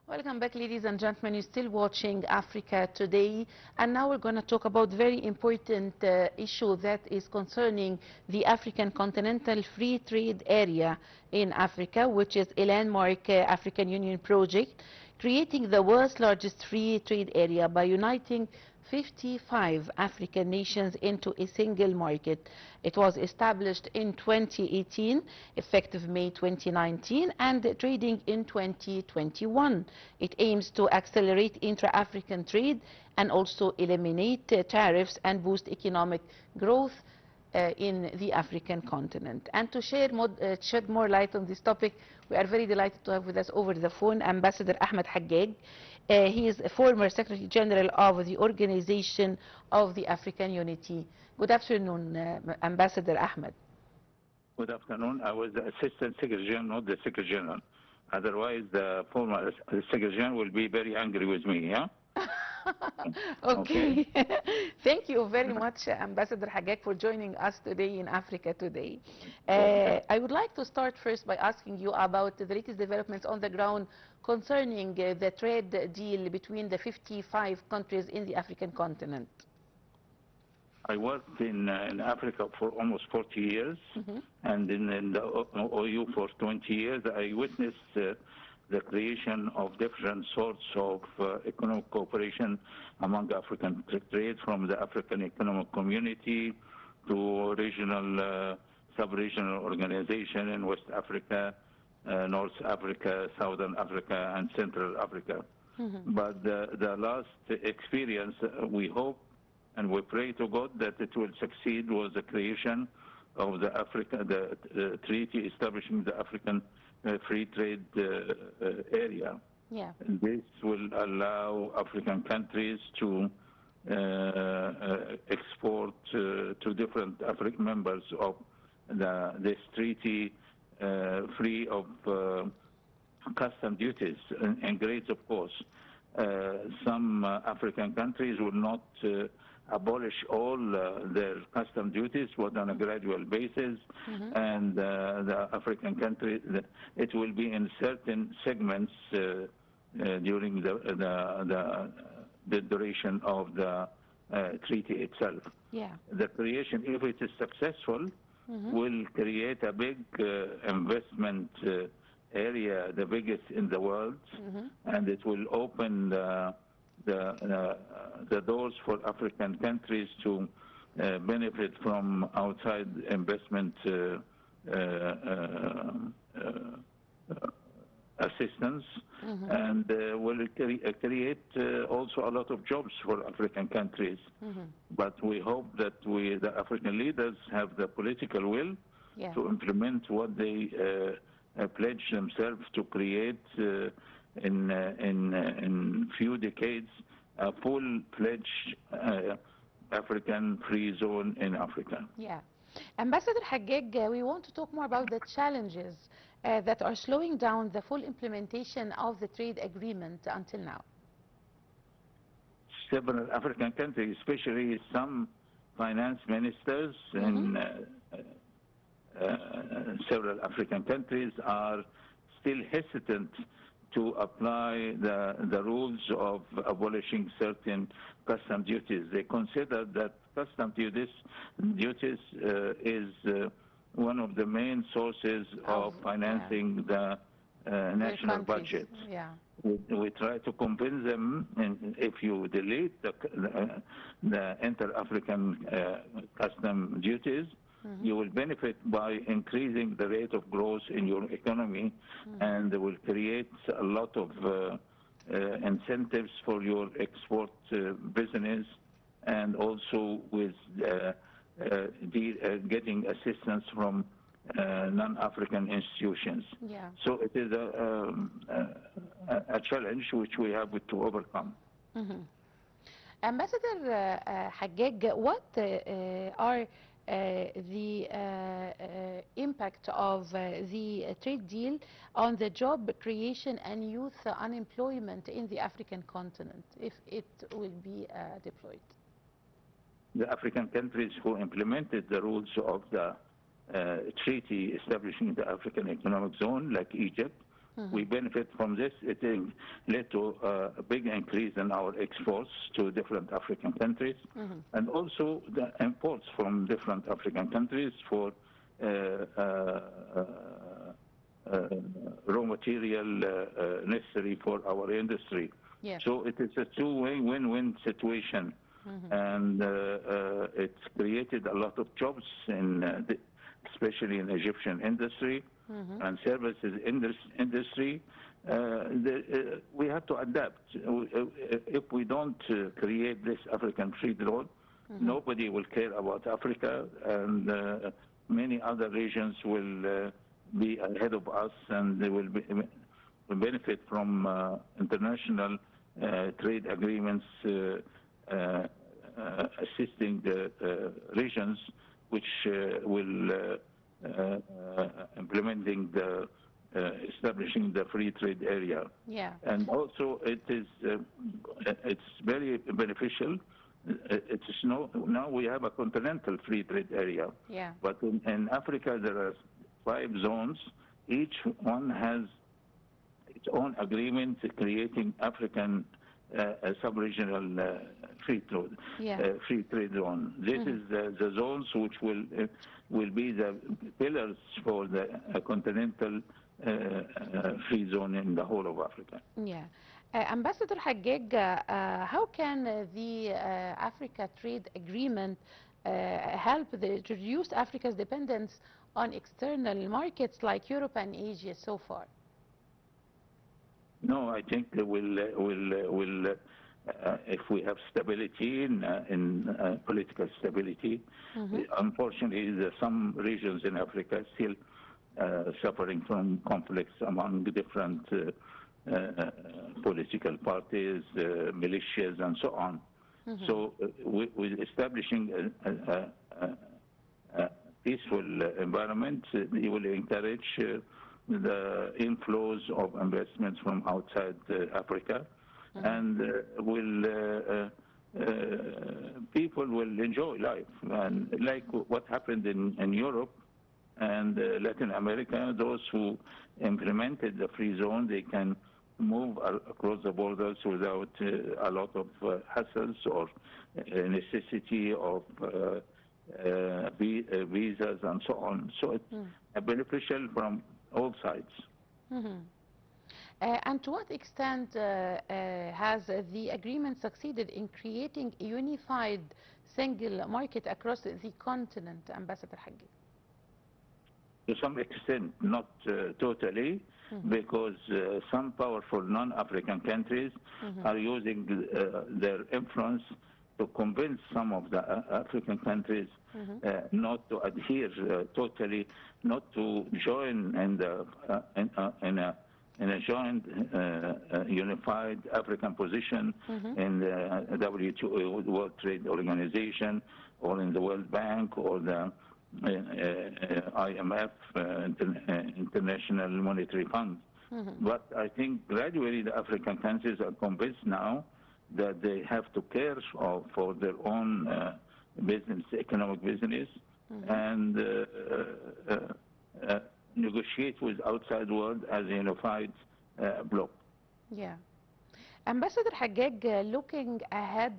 Welcome back, ladies and gentlemen. You're still watching Africa Today, and now we're going to talk about very important issue that is concerning the African Continental Free Trade Area in Africa, which is a landmark African Union project, creating the world's largest free trade area by uniting 55 African nations into a single market. It was established in 2018, effective May 2019, and trading in 2021. It aims to accelerate intra-African trade and also eliminate tariffs and boost economic growth in the African continent. And to shed more light on this topic, we are very delighted to have with us over the phone Ambassador Ahmed Haggag. He is a former Secretary General of the Organization of the African Unity. Good afternoon, Ambassador Ahmed. Good afternoon. I was the Assistant Secretary General, not the Secretary General. Otherwise, the former Secretary General will be very angry with me, yeah? Okay. Thank you very much, Ambassador Haggag, for joining us today in Africa Today. I would like to start first by asking you about the latest developments on the ground concerning the trade deal between the 55 countries in the African continent. I worked in Africa for almost 40 years, and in the OU for 20 years. I witnessed the creation of different sorts of economic cooperation among African trade, from the African Economic Community to regional, sub-regional organization in West Africa, North Africa, Southern Africa, and Central Africa. But the last experience, we hope and we pray to God that it will succeed, was the creation of the treaty establishing the African free trade area. Yeah. This will allow African countries to export to different African members of this treaty free of custom duties and grades, of course. Some African countries will not abolish all their custom duties, but on a gradual basis, and the African countries, it will be in certain segments during the duration of the treaty itself. Yeah. The creation, if it is successful, will create a big investment area, the biggest in the world, and it will open the doors for African countries to benefit from outside investment assistance, and will create also a lot of jobs for African countries. But we hope that the African leaders have the political will to implement what they pledge themselves to create in few decades, a full-fledged African free zone in Africa. Yeah. Ambassador Haggag, we want to talk more about the challenges that are slowing down the full implementation of the trade agreement until now. Several African countries, especially some finance ministers in several African countries, are still hesitant to apply the rules of abolishing certain custom duties. They consider that custom duties is one of the main sources of financing the national budget. Yeah. We try to convince them, and if you delete the inter-African custom duties, you will benefit by increasing the rate of growth in your economy, and it will create a lot of incentives for your export business, and also with getting assistance from non-African institutions. Yeah. So it is a challenge which we have to overcome. Ambassador Haggag, what are the impact of the trade deal on the job creation and youth unemployment in the African continent, if it will be deployed? The African countries who implemented the rules of the treaty establishing the African Economic Zone, like Egypt, We benefit from this. It led to a big increase in our exports to different African countries, and also the imports from different African countries for raw material necessary for our industry. Yes. So it is a two-way win-win situation, and it's created a lot of jobs in especially in Egyptian industry and services industry. We have to adapt. If we don't create this African trade road, nobody will care about Africa, and many other regions will be ahead of us, and they will benefit from international trade agreements assisting the regions which will implementing the establishing the free trade area. Yeah. And also it's very beneficial. It's now we have a continental free trade area. Yeah. But in Africa there are 5 zones. Each one has its own agreement creating African sub-regional free trade zone. This is the zones which will be the pillars for the continental free zone in the whole of Africa. Yeah. Ambassador Haggag, how can the Africa Trade Agreement help to reduce Africa's dependence on external markets like Europe and Asia so far? No, I think it will if we have stability in political stability. Unfortunately, some regions in Africa still suffering from conflicts among different political parties, militias, and so on. So, with establishing a peaceful environment, it will encourage the inflows of investments from outside Africa, and people will enjoy life. And like what happened in Europe and Latin America, those who implemented the free zone, they can move across the borders without a lot of hassles or necessity of visas and so on. So it's beneficial from all sides. And to what extent has the agreement succeeded in creating a unified single market across the continent, Ambassador Haggag? To some extent, not totally, because some powerful non-African countries are using their influence to convince some of the African countries not to adhere totally, not to join in a joint unified African position in the WTO, World Trade Organization, or in the World Bank, or the IMF, International Monetary Fund. But I think gradually the African countries are convinced now that they have to care for their own business, economic business, and negotiate with outside world as a unified bloc. Yeah. Ambassador Haggag, looking ahead,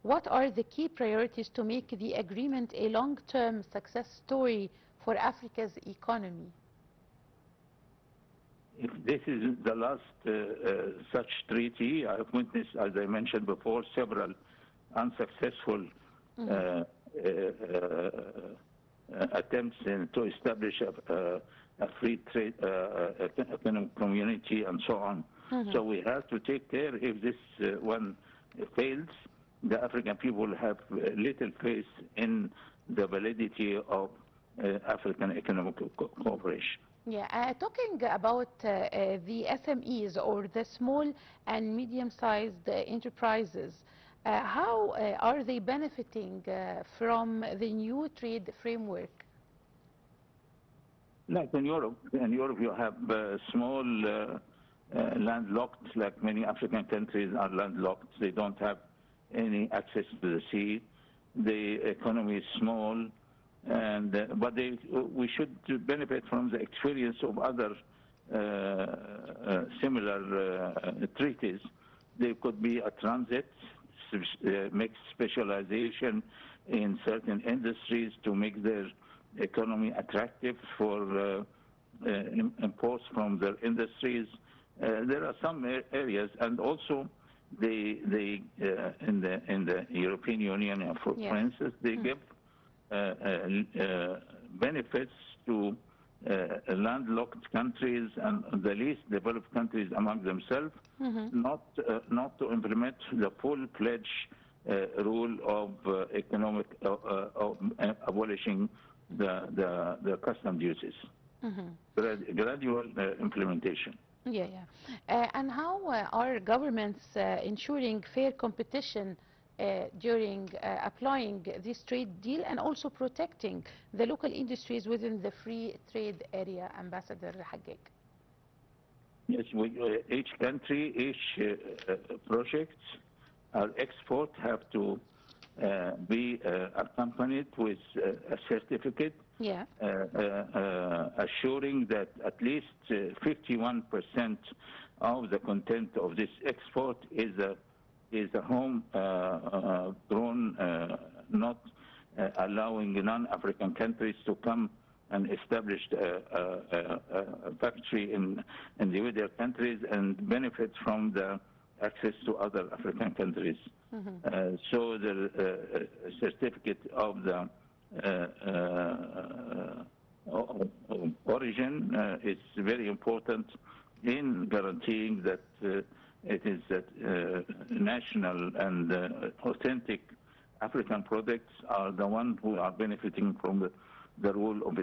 what are the key priorities to make the agreement a long-term success story for Africa's economy? If this is the last such treaty, I have witnessed, as I mentioned before, several unsuccessful attempts to establish a free trade economic community and so on. So we have to take care. If this one fails, the African people have little faith in the validity of African economic cooperation. Yeah, talking about the SMEs, or the small and medium-sized enterprises, how are they benefiting from the new trade framework? Like in Europe you have small landlocked, like many African countries are landlocked. They don't have any access to the sea. The economy is small, and but we should benefit from the experience of other similar treaties. There could be a transit, make specialization in certain industries to make their economy attractive for imports from their industries. There are some areas, and also in the European Union, for instance, they give benefits to landlocked countries and the least developed countries among themselves, not to implement the full-fledged rule of economic of abolishing the custom duties. Gradual implementation. Yeah, yeah. And how are governments ensuring fair competition during applying this trade deal and also protecting the local industries within the free trade area, Ambassador Haggag? Yes, each country, each project, our export have to be accompanied with a certificate assuring that at least 51% of the content of this export is a home grown, not allowing non-African countries to come and establish a factory in their countries and benefit from the access to other African countries. So the certificate of the origin is very important in guaranteeing that it is that national and authentic African products are the ones who are benefiting from the rule of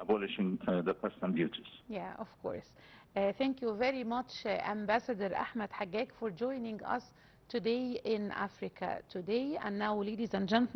abolishing the custom duties. Yeah, of course. Thank you very much, Ambassador Ahmad Haggag, for joining us today in Africa Today. And now, ladies and gentlemen,